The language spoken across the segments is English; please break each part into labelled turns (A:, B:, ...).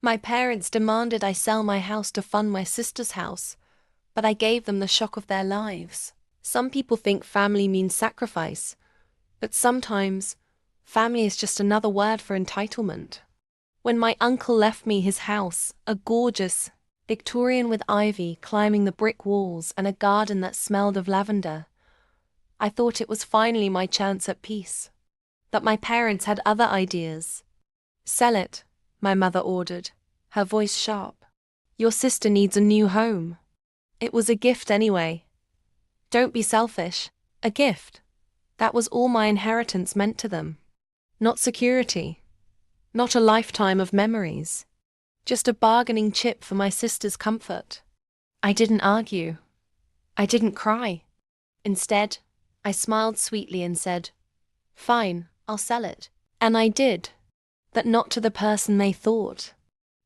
A: My parents demanded I sell my house to fund my sister's house, but I gave them the shock of their lives. Some people think family means sacrifice, but sometimes family is just another word for entitlement. When my uncle left me his house, a gorgeous Victorian with ivy climbing the brick walls and a garden that smelled of lavender, I thought it was finally my chance at peace. But my parents had other ideas. "Sell it," my mother ordered, her voice sharp. "Your sister needs a new home. It was a gift anyway. Don't be selfish. A gift. That was all my inheritance meant to them. Not security. Not a lifetime of memories. Just a bargaining chip for my sister's comfort." I didn't argue. I didn't cry. Instead, I smiled sweetly and said, "Fine, I'll sell it." And I did. But not to the person they thought.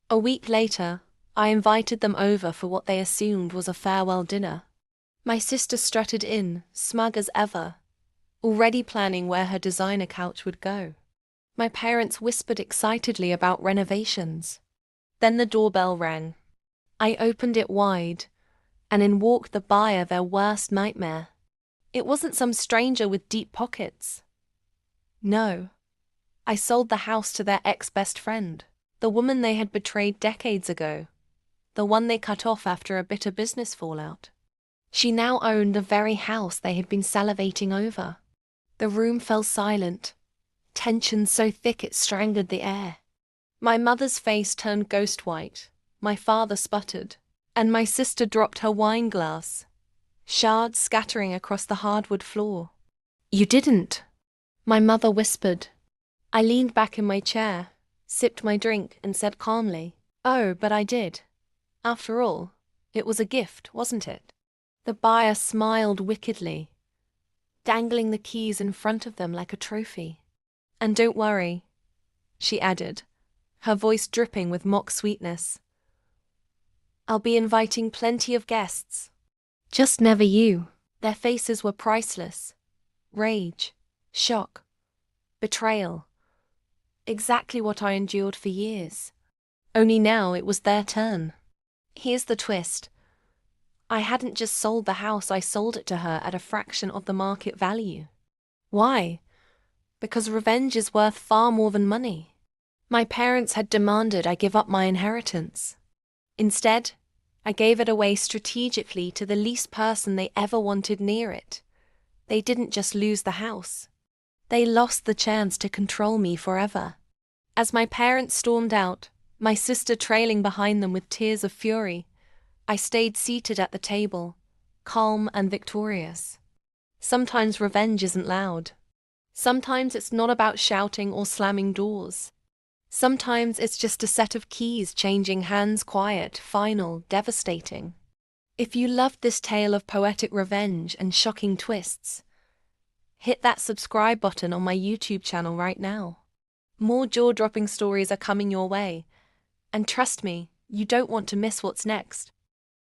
A: A week later, I invited them over for what they assumed was a farewell dinner. My sister strutted in, smug as ever, already planning where her designer couch would go. My parents whispered excitedly about renovations. Then the doorbell rang. I opened it wide, and in walked the buyer, their worst nightmare. It wasn't some stranger with deep pockets. No. I sold the house to their ex-best friend, the woman they had betrayed decades ago, the one they cut off after a bitter business fallout. She now owned the very house they had been salivating over. The room fell silent, tension so thick it strangled the air. My mother's face turned ghost white, my father sputtered, and my sister dropped her wine glass, shards scattering across the hardwood floor. "You didn't," my mother whispered. I leaned back in my chair, sipped my drink, and said calmly, "Oh, but I did. After all, it was a gift, wasn't it?" The buyer smiled wickedly, dangling the keys in front of them like a trophy. "And don't worry," she added, her voice dripping with mock sweetness. "I'll be inviting plenty of guests. Just never you." Their faces were priceless. Rage, shock, betrayal. Exactly what I endured for years. Only now it was their turn. Here's the twist. I hadn't just sold the house, I sold it to her at a fraction of the market value. Why? Because revenge is worth far more than money. My parents had demanded I give up my inheritance. Instead, I gave it away strategically to the least person they ever wanted near it. They didn't just lose the house. They lost the chance to control me forever. As my parents stormed out, my sister trailing behind them with tears of fury, I stayed seated at the table, calm and victorious. Sometimes revenge isn't loud. Sometimes it's not about shouting or slamming doors. Sometimes it's just a set of keys changing hands, quiet, final, devastating. If you loved this tale of poetic revenge and shocking twists, hit that subscribe button on my YouTube channel right now. More jaw-dropping stories are coming your way, and trust me, you don't want to miss what's next.